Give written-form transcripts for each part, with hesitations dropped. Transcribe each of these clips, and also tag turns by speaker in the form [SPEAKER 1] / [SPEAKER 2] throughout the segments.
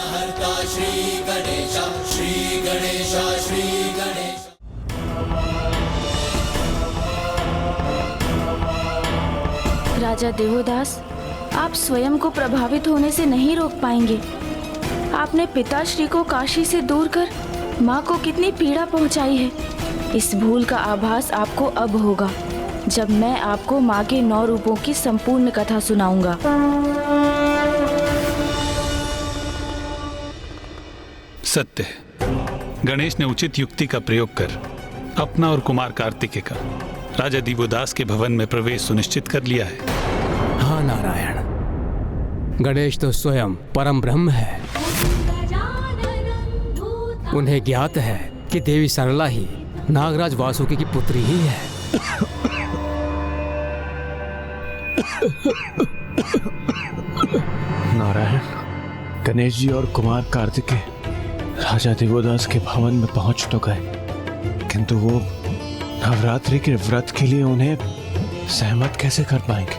[SPEAKER 1] विघ्नहर्ता श्री गणेश, श्री गणेश, श्री गणेश।
[SPEAKER 2] राजा देवोदास, आप स्वयं को प्रभावित होने से नहीं रोक पाएंगे। आपने पिताश्री को काशी से दूर कर माँ को कितनी पीड़ा पहुँचाई है। इस भूल का आभास आपको अब होगा जब मैं आपको माँ के 9 रूपों की संपूर्ण कथा सुनाऊंगा।
[SPEAKER 3] सत्य है, गणेश ने उचित युक्ति का प्रयोग कर अपना और कुमार कार्तिकेय का राजा दिवोदास के भवन में प्रवेश सुनिश्चित कर लिया है।
[SPEAKER 4] हाँ नारायण, गणेश तो स्वयं परम ब्रह्म है। उन्हें ज्ञात है कि देवी सरला ही नागराज वासुकी की पुत्री ही है।
[SPEAKER 5] नारायण, गणेश जी और कुमार कार्तिकेय राजा दिवोदास के भवन में पहुंच तो गए, किंतु वो नवरात्रि के व्रत के लिए उन्हें सहमत कैसे कर पाएंगे?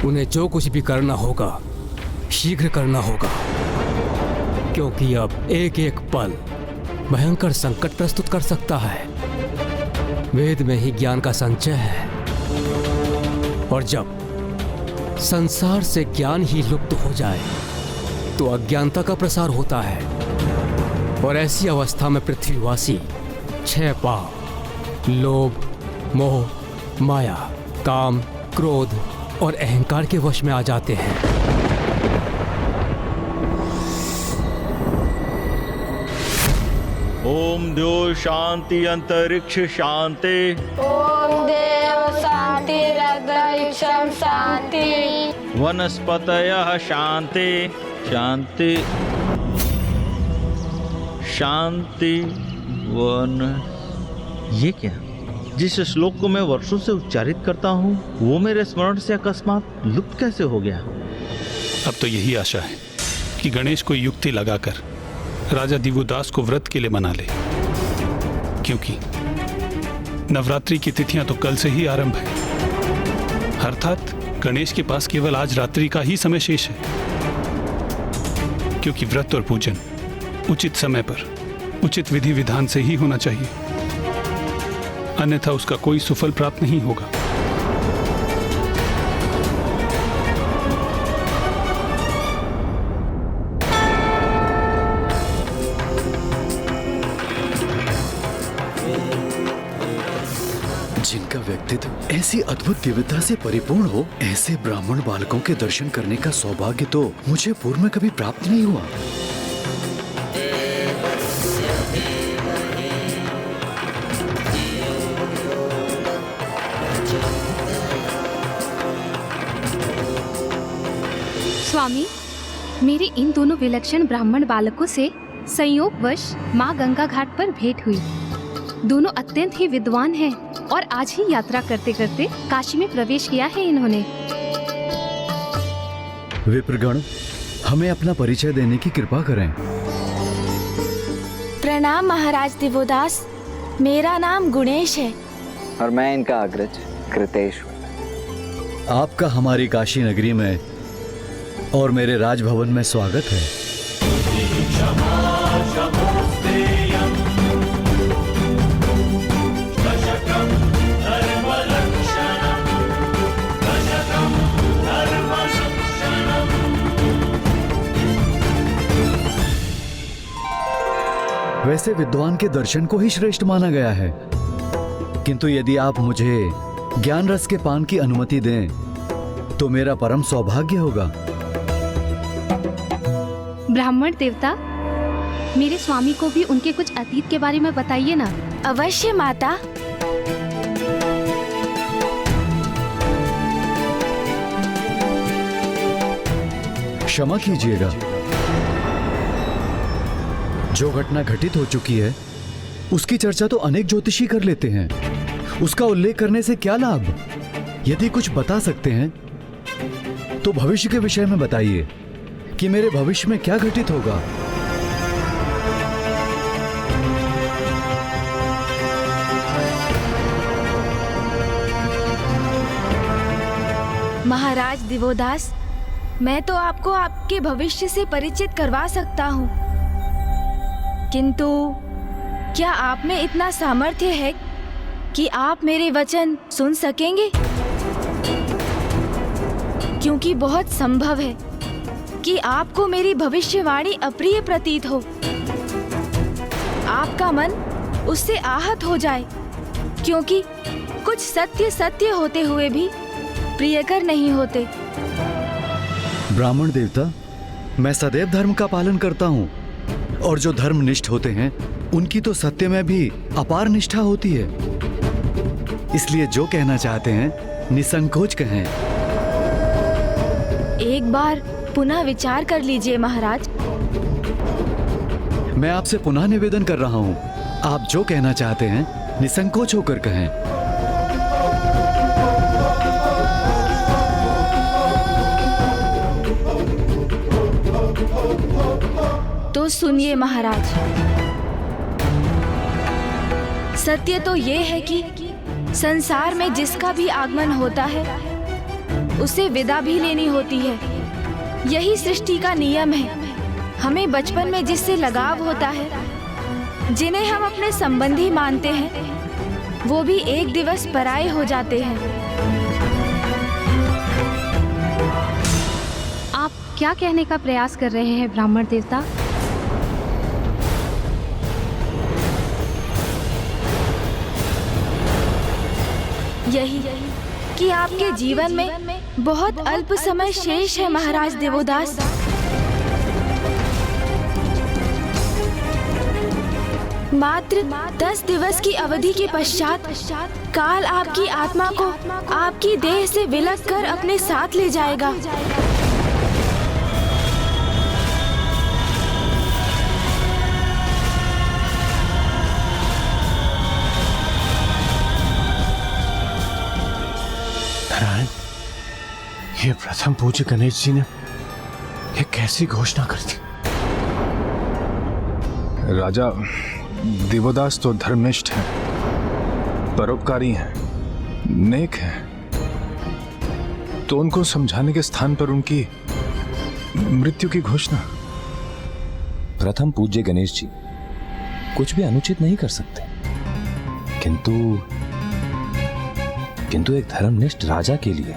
[SPEAKER 4] उन्हें जो कुछ भी करना होगा शीघ्र करना होगा, क्योंकि अब एक एक पल भयंकर संकट प्रस्तुत कर सकता है। वेद में ही ज्ञान का संचय है, और जब संसार से ज्ञान ही लुप्त हो जाए तो अज्ञानता का प्रसार होता है, और ऐसी अवस्था में पृथ्वीवासी 6 पाप लोभ, मोह, माया, काम, क्रोध और अहंकार के वश में आ जाते हैं।
[SPEAKER 6] ओम देव शांति अंतरिक्ष शांति।
[SPEAKER 7] ओम देव शांति अंतरिक्षम शांति।
[SPEAKER 6] वनस्पतयः शांति शांति शांति वन। ये क्या? जिस श्लोक को मैं वर्षों से उच्चारित करता हूँ वो मेरे स्मरण से अकस्मात लुप्त कैसे हो गया?
[SPEAKER 3] अब तो यही आशा है कि गणेश को युक्ति लगाकर राजा दिवोदास को व्रत के लिए मना ले, क्योंकि नवरात्रि की तिथियां तो कल से ही आरंभ है। अर्थात गणेश के पास केवल आज रात्रि का ही समय शेष है, क्योंकि व्रत और पूजन उचित समय पर उचित विधि विधान से ही होना चाहिए, अन्यथा उसका कोई सुफल प्राप्त नहीं होगा।
[SPEAKER 8] जिनका व्यक्तित्व ऐसी अद्भुत दिव्यता से परिपूर्ण हो, ऐसे ब्राह्मण बालकों के दर्शन करने का सौभाग्य तो मुझे पूर्व में कभी प्राप्त नहीं हुआ।
[SPEAKER 9] स्वामी, मेरे इन दोनों विलक्षण ब्राह्मण बालकों से संयोगवश माँ गंगा घाट पर भेंट हुई। दोनों अत्यंत ही विद्वान हैं और आज ही यात्रा करते करते काशी में प्रवेश किया है इन्होंने।
[SPEAKER 8] विप्रगण, हमें अपना परिचय देने की कृपा करें।
[SPEAKER 2] प्रणाम महाराज दिवोदास, मेरा नाम गुणेश है।
[SPEAKER 10] और मैं इनका अग्रज कृतेश हूँ।
[SPEAKER 8] आपका हमारी काशी नगरी में और मेरे राजभवन में स्वागत है। वैसे विद्वान के दर्शन को ही श्रेष्ठ माना गया है, किंतु यदि आप मुझे ज्ञान रस के पान की अनुमति दें तो मेरा परम सौभाग्य होगा।
[SPEAKER 9] ब्राह्मण देवता, मेरे स्वामी को भी उनके कुछ अतीत के बारे में बताइए ना।
[SPEAKER 2] अवश्य माता।
[SPEAKER 8] क्षमा कीजिएगा, जो घटना घटित हो चुकी है उसकी चर्चा तो अनेक ज्योतिषी कर लेते हैं, उसका उल्लेख करने से क्या लाभ? यदि कुछ बता सकते हैं तो भविष्य के विषय में बताइए कि मेरे भविष्य में क्या घटित होगा।
[SPEAKER 2] महाराज दिवोदास, मैं तो आपको आपके भविष्य से परिचित करवा सकता हूँ, किंतु क्या आप में इतना सामर्थ्य है कि आप मेरे वचन सुन सकेंगे? क्योंकि बहुत संभव है कि आपको मेरी भविष्यवाणी अप्रिय प्रतीत हो, आपका मन उससे आहत हो जाए, क्योंकि कुछ सत्य सत्य होते हुए भी प्रियकर नहीं होते।
[SPEAKER 8] ब्राह्मण देवता, मैं सदैव धर्म का पालन करता हूँ, और जो धर्मनिष्ठ होते हैं उनकी तो सत्य में भी अपार निष्ठा होती है। इसलिए जो कहना चाहते हैं निसंकोच कहें।
[SPEAKER 2] एक बार पुनः विचार कर लीजिए महाराज।
[SPEAKER 8] मैं आपसे पुनः निवेदन कर रहा हूँ, आप जो कहना चाहते हैं निसंकोच होकर कहें।
[SPEAKER 2] तो सुनिए महाराज, सत्य तो ये है कि संसार में जिसका भी आगमन होता है उसे विदा भी लेनी होती है। यही सृष्टि का नियम है। हमें बचपन में जिससे लगाव होता है, जिन्हें हम अपने संबंधी मानते हैं, वो भी एक दिवस पराये हो जाते हैं।
[SPEAKER 9] आप क्या कहने का प्रयास कर रहे हैं ब्राह्मण देवता?
[SPEAKER 2] यही कि आपके जीवन में बहुत अल्प समय शेष है महाराज देवोदास। मात्र 10 दिवस की अवधि के पश्चात काल आपकी आत्मा को आपकी देह से विलग कर अपने साथ ले जाएगा।
[SPEAKER 5] नारायण, ये प्रथम पूज्य गणेश जी ने ये कैसी घोषणा कर दी?
[SPEAKER 11] राजा दिवोदास तो धर्मनिष्ठ हैं, परोपकारी हैं, नेक हैं, तो उनको समझाने के स्थान पर उनकी मृत्यु की घोषणा।
[SPEAKER 12] प्रथम पूज्य गणेश जी कुछ भी अनुचित नहीं कर सकते, किंतु एक धर्मनिष्ठ राजा के लिए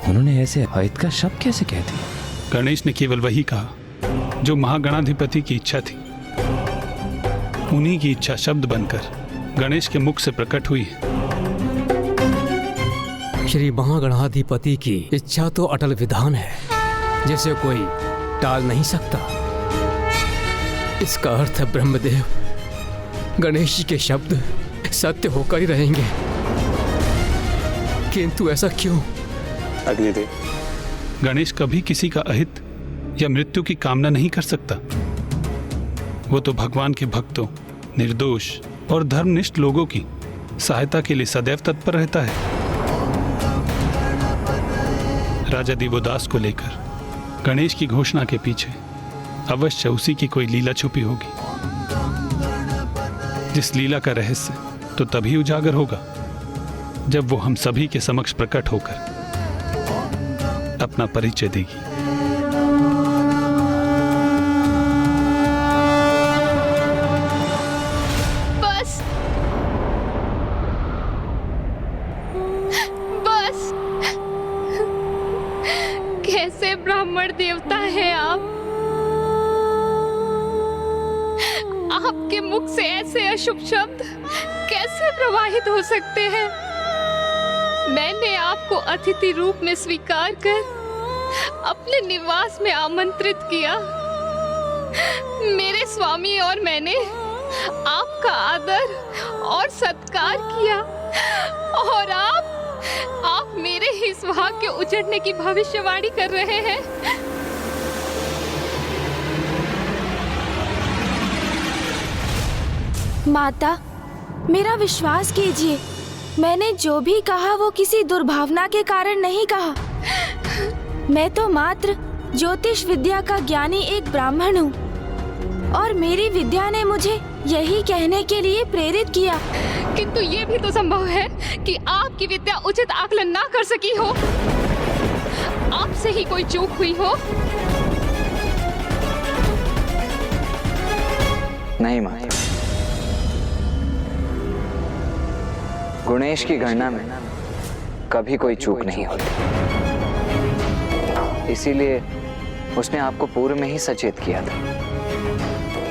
[SPEAKER 12] उन्होंने ऐसे अहित का शब्द कैसे कह दिया?
[SPEAKER 3] गणेश ने केवल वही कहा जो महागणाधिपति की इच्छा थी। उन्हीं की इच्छा शब्द बनकर गणेश के मुख से प्रकट हुई है।
[SPEAKER 4] श्री महागणाधिपति की इच्छा तो अटल विधान है, जिसे कोई टाल नहीं सकता। इसका अर्थ है ब्रह्मदेव गणेश जी के शब्द सत्य होकर ही रहेंगे। किंतु ऐसा क्यों?
[SPEAKER 3] अग्निदेव, गणेश कभी किसी का अहित या मृत्यु की कामना नहीं कर सकता। वो तो भगवान के भक्तों, निर्दोष और धर्मनिष्ठ लोगों की सहायता के लिए सदैव तत्पर रहता है। राजा दिवोदास को लेकर गणेश की घोषणा के पीछे अवश्य उसी की कोई लीला छुपी होगी, जिस लीला का रहस्य तो तभी उजागर होगा जब वो हम सभी के समक्ष प्रकट होकर अपना परिचय देगी।
[SPEAKER 9] बस बस, कैसे ब्राह्मण देवता हैं आप? आपके मुख से ऐसे अशुभ शब्द कैसे प्रवाहित हो सकते हैं? मैंने आपको अतिथि रूप में स्वीकार कर अपने निवास में आमंत्रित किया। मेरे स्वामी और मैंने आपका आदर और सत्कार किया, और आप मेरे ही सुहाग के उजड़ने की भविष्यवाणी कर रहे हैं।
[SPEAKER 2] माता, मेरा विश्वास कीजिए, मैंने जो भी कहा वो किसी दुर्भावना के कारण नहीं कहा। मैं तो मात्र ज्योतिष विद्या का ज्ञानी एक ब्राह्मण हूँ, और मेरी विद्या ने मुझे यही कहने के लिए प्रेरित किया।
[SPEAKER 9] किंतु ये भी तो संभव है कि आपकी विद्या उचित आकलन ना कर सकी हो। आपसे ही कोई चूक हुई हो?
[SPEAKER 10] नहीं माता, गुणेश की गणना में कभी कोई चूक नहीं होती, इसीलिए उसने आपको पूर्व में ही सचेत किया था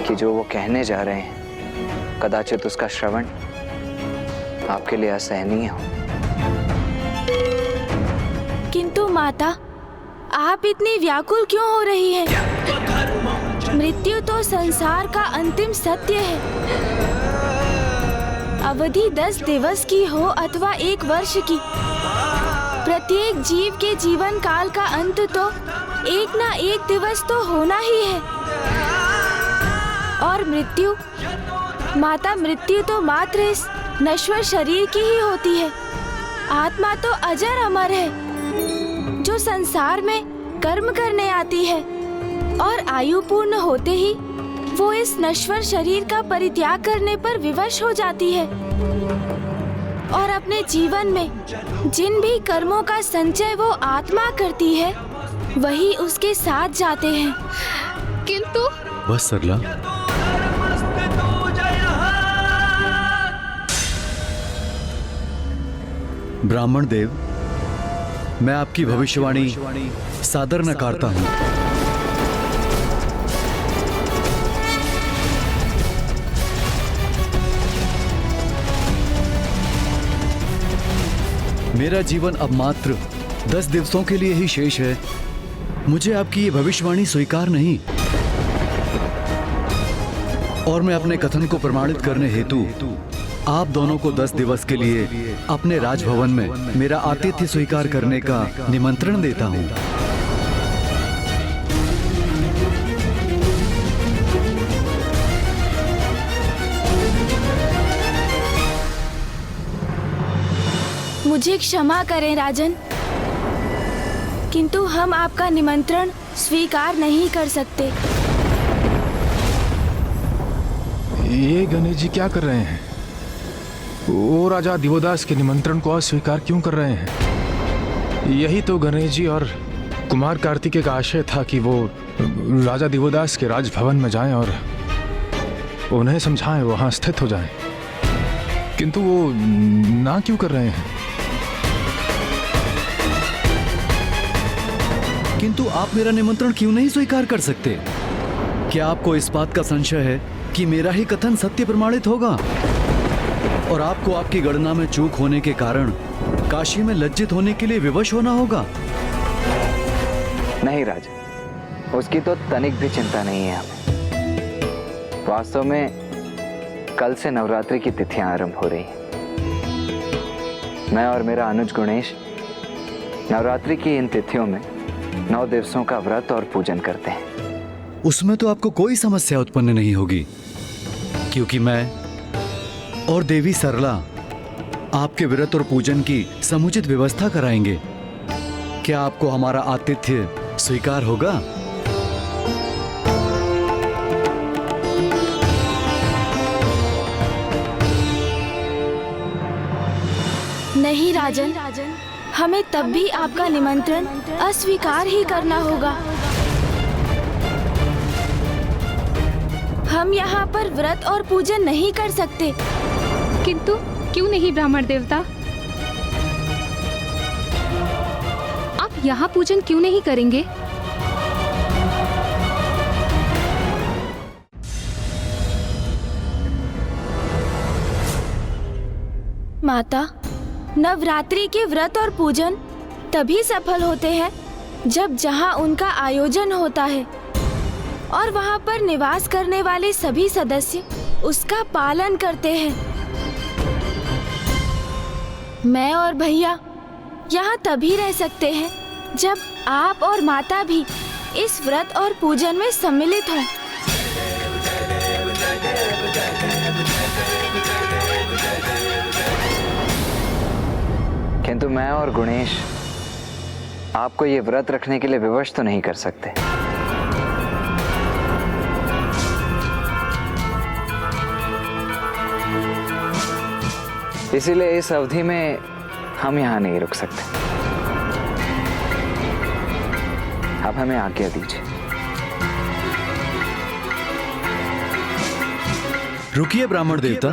[SPEAKER 10] कि जो वो कहने जा रहे हैं कदाचित उसका श्रवण आपके लिए असहनीय हो।
[SPEAKER 2] किंतु माता, आप इतनी व्याकुल क्यों हो रही हैं? मृत्यु तो संसार का अंतिम सत्य है। अवधि 10 दिवस की हो अथवा 1 वर्ष की, प्रत्येक जीव के जीवन काल का अंत तो एक ना एक दिवस तो होना ही है। और मृत्यु माता, मृत्यु तो मात्र इस नश्वर शरीर की ही होती है। आत्मा तो अजर अमर है, जो संसार में कर्म करने आती है और आयु पूर्ण होते ही वो इस नश्वर शरीर का परित्याग करने पर विवश हो जाती है और अपने जीवन में जिन भी कर्मों का संचय वो आत्मा करती है वही उसके साथ जाते हैं।
[SPEAKER 9] किंतु
[SPEAKER 8] बस सरला, ब्राह्मण देव, मैं आपकी भविष्यवाणी सादर नकारता हूं। मेरा जीवन अब मात्र 10 दिवसों के लिए ही शेष है। मुझे आपकी ये भविष्यवाणी स्वीकार नहीं, और मैं अपने कथन को प्रमाणित करने हेतु आप दोनों को 10 दिवस के लिए अपने राजभवन में मेरा आतिथ्य स्वीकार करने का निमंत्रण देता हूं।
[SPEAKER 2] मुझे क्षमा करें राजन, किंतु हम आपका निमंत्रण स्वीकार नहीं कर सकते।
[SPEAKER 11] ये गणेश जी क्या कर रहे हैं? वो राजा दिवोदास के निमंत्रण को अस्वीकार क्यों कर रहे हैं? यही तो गणेश जी और कुमार कार्तिकेय का आशय था कि वो राजा दिवोदास के राजभवन में जाएं और उन्हें समझाएं, वहां स्थित हो जाएं। किंतु वो ना क्यों कर रहे हैं?
[SPEAKER 8] किंतु आप मेरा निमंत्रण क्यों नहीं स्वीकार कर सकते? क्या आपको इस बात का संशय है कि मेरा ही कथन सत्य प्रमाणित होगा और आपको आपकी गणना में चूक होने के कारण काशी में लज्जित होने के लिए विवश होना होगा?
[SPEAKER 10] नहीं राजा, उसकी तो तनिक भी चिंता नहीं है हमें। वास्तव में कल से नवरात्रि की तिथियां आरंभ हो रही हैं। मैं और मेरा अनुज गुणेश नवरात्रि की इन तिथियों में 9 दिवसों का व्रत और पूजन करते हैं।
[SPEAKER 8] उसमें तो आपको कोई समस्या उत्पन्न नहीं होगी, क्योंकि मैं और देवी सरला आपके व्रत और पूजन की समुचित व्यवस्था कराएंगे। क्या आपको हमारा आतिथ्य स्वीकार होगा?
[SPEAKER 2] नहीं राजन, हमें तब भी आपका निमंत्रण अस्वीकार ही करना होगा। हम यहाँ पर व्रत और पूजन नहीं कर सकते।
[SPEAKER 9] किंतु क्यों नहीं ब्राह्मण देवता? आप यहाँ पूजन क्यों नहीं करेंगे?
[SPEAKER 2] माता, नवरात्रि के व्रत और पूजन तभी सफल होते हैं जब जहाँ उनका आयोजन होता है और वहाँ पर निवास करने वाले सभी सदस्य उसका पालन करते हैं। मैं और भैया यहाँ तभी रह सकते हैं जब आप और माता भी इस व्रत और पूजन में सम्मिलित हों।
[SPEAKER 10] किंतु मैं और गुणेश आपको ये व्रत रखने के लिए विवश तो नहीं कर सकते। इसीलिए इस अवधि में हम यहाँ नहीं रुक सकते। अब हमें आज्ञा दीजिए।
[SPEAKER 8] रुकिए ब्राह्मण देवता।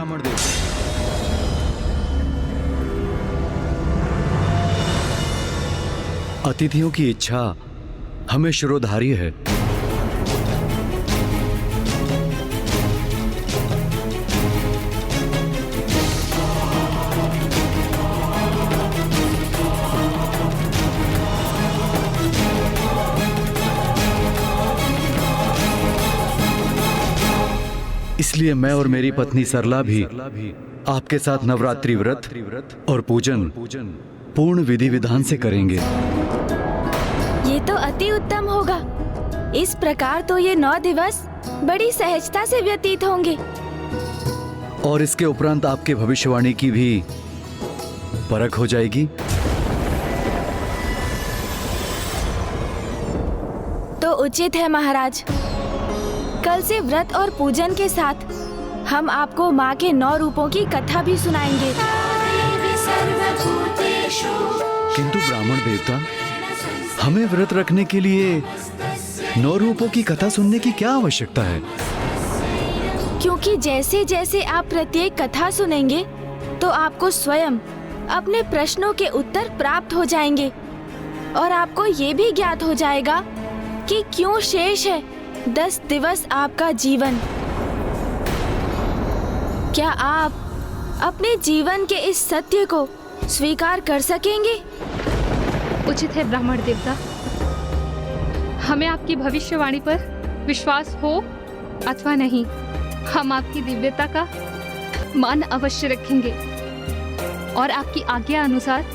[SPEAKER 8] अतिथियों की इच्छा हमें शिरोधारी है। इसलिए मैं और मेरी पत्नी सरला भी आपके साथ नवरात्रि व्रत और पूजन पूर्ण विधि विधान से करेंगे।
[SPEAKER 2] ये तो अति उत्तम होगा। इस प्रकार तो ये 9 दिवस बड़ी सहजता से व्यतीत होंगे।
[SPEAKER 8] और इसके उपरांत आपके भविष्यवाणी की भी परख हो जाएगी।
[SPEAKER 2] तो उचित है महाराज। कल से व्रत और पूजन के साथ हम आपको माँ के 9 रूपों की कथा भी सुनाएंगे।
[SPEAKER 8] किंतु ब्राह्मण देवता, हमें व्रत रखने के लिए 9 रूपों की कथा सुनने की क्या आवश्यकता है?
[SPEAKER 2] क्योंकि जैसे जैसे आप प्रत्येक कथा सुनेंगे तो आपको स्वयं अपने प्रश्नों के उत्तर प्राप्त हो जाएंगे और आपको ये भी ज्ञात हो जाएगा कि क्यों शेष है 10 दिवस आपका जीवन। क्या आप अपने जीवन के इस सत्य को स्वीकार कर सकेंगे?
[SPEAKER 9] उचित है ब्राह्मण देवता। हमें आपकी भविष्यवाणी पर विश्वास हो अथवा नहीं, हम आपकी दिव्यता का मान अवश्य रखेंगे और आपकी आज्ञा अनुसार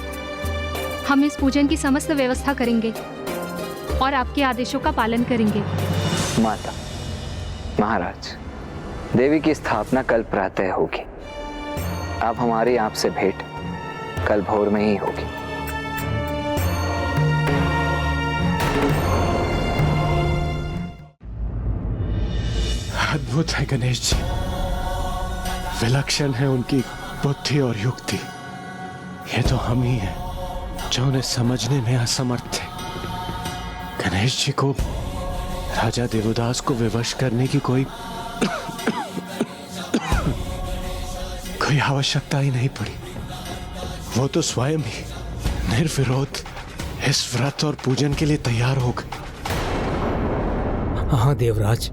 [SPEAKER 9] हम इस पूजन की समस्त व्यवस्था करेंगे और आपके आदेशों का पालन करेंगे।
[SPEAKER 10] माता, महाराज, देवी की स्थापना कल प्रातः होगी। अब हमारी आपसे भेंट कल भोर में ही होगी।
[SPEAKER 5] अद्भुत है गणेश जी, विलक्षण है उनकी बुद्धि और युक्ति। ये तो हम ही हैं जो उन्हें समझने में असमर्थ थे। गणेश जी को राजा देवदास को विवश करने की कोई आवश्यकता ही नहीं पड़ी। वो तो स्वयं ही निर्विरोध इस व्रत और पूजन के लिए तैयार हो गए।
[SPEAKER 4] हाँ देवराज,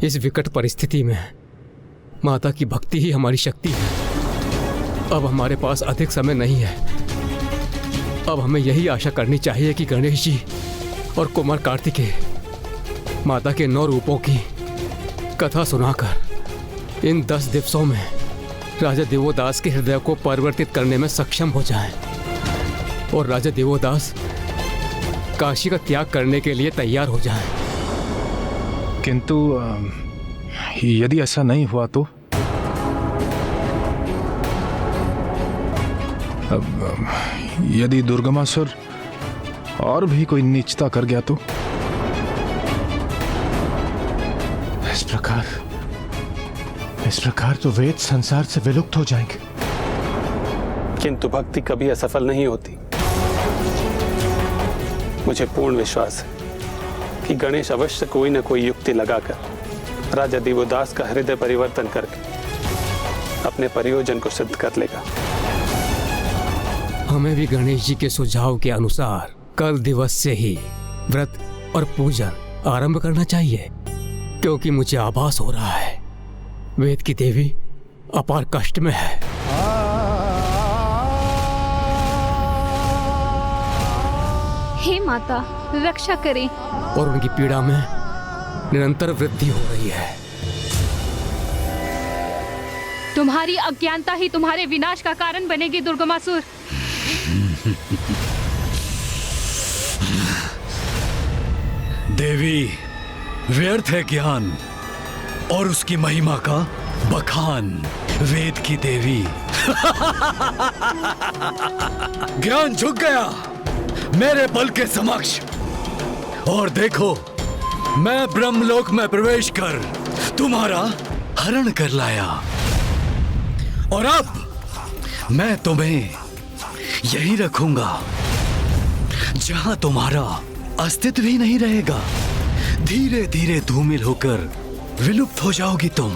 [SPEAKER 4] इस विकट परिस्थिति में माता की भक्ति ही हमारी शक्ति है। अब हमारे पास अधिक समय नहीं है। अब हमें यही आशा करनी चाहिए कि गणेश जी और कुमार कार्तिकेय माता के 9 रूपों की कथा सुनाकर इन 10 दिवसों में राजा देवोदास के हृदय को परिवर्तित करने में सक्षम हो जाएं और राजा देवोदास काशी का त्याग करने के लिए तैयार हो जाएं।
[SPEAKER 11] किंतु यदि ऐसा नहीं हुआ तो यदि दुर्गमासुर और भी कोई नीचता कर गया तो?
[SPEAKER 5] इस प्रकार तो वेद संसार से विलुप्त हो जाएंगे।
[SPEAKER 3] किंतु भक्ति कभी असफल नहीं होती। मुझे पूर्ण विश्वास है कि गणेश अवश्य कोई न कोई युक्ति लगाकर राजा देवोदास का हृदय परिवर्तन करके अपने प्रयोजन को सिद्ध कर लेगा।
[SPEAKER 4] हमें भी गणेश जी के सुझाव के अनुसार कल दिवस से ही व्रत और पूजन आरंभ करना चाहिए, क्योंकि मुझे आभास हो रहा है वेद की देवी अपार कष्ट में है।
[SPEAKER 9] हे माता, रक्षा करें।
[SPEAKER 4] और उनकी पीड़ा में निरंतर वृद्धि हो रही है।
[SPEAKER 9] तुम्हारी अज्ञानता ही तुम्हारे विनाश का कारण बनेगी दुर्गमासुर।
[SPEAKER 8] देवी, व्यर्थ है ज्ञान और उसकी महिमा का बखान। वेद की देवी ज्ञान झुक गया मेरे बल के समक्ष, और देखो मैं ब्रह्मलोक में प्रवेश कर तुम्हारा हरण कर लाया, और अब मैं तुम्हें यही रखूंगा जहां तुम्हारा अस्तित्व ही नहीं रहेगा। धीरे धीरे धूमिल होकर विलुप्त हो जाओगी तुम,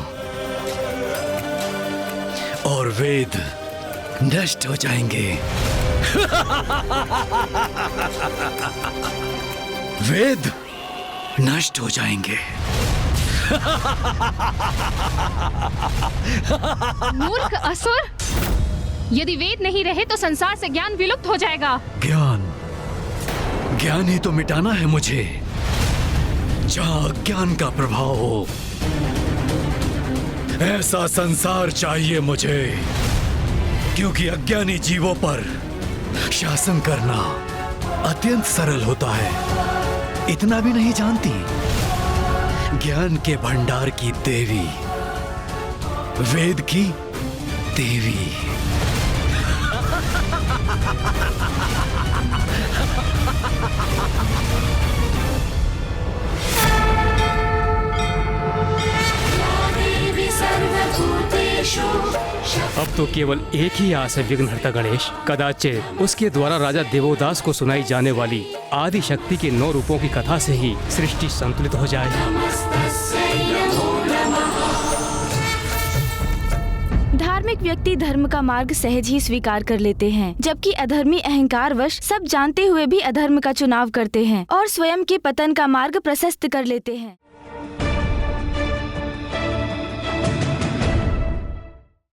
[SPEAKER 8] और वेद नष्ट हो जाएंगे। वेद नष्ट हो जाएंगे।
[SPEAKER 9] मूर्ख असुर, यदि वेद नहीं रहे तो संसार से ज्ञान विलुप्त हो जाएगा।
[SPEAKER 8] ज्ञान ही तो मिटाना है मुझे, जहां अज्ञान का प्रभाव हो। ऐसा संसार चाहिए मुझे, क्योंकि अज्ञानी जीवों पर शासन करना अत्यंत सरल होता है। इतना भी नहीं जानती, ज्ञान के भंडार की देवी, वेद की देवी।
[SPEAKER 4] अब तो केवल एक ही आस है विघ्नहर्ता गणेश। कदाचित उसके द्वारा राजा देवोदास को सुनाई जाने वाली आदि शक्ति के 9 रूपों की कथा से ही सृष्टि संतुलित हो जाए।
[SPEAKER 2] धार्मिक व्यक्ति धर्म का मार्ग सहज ही स्वीकार कर लेते हैं, जबकि अधर्मी अहंकारवश सब जानते हुए भी अधर्म का चुनाव करते हैं और स्वयं के पतन का मार्ग प्रशस्त कर लेते हैं।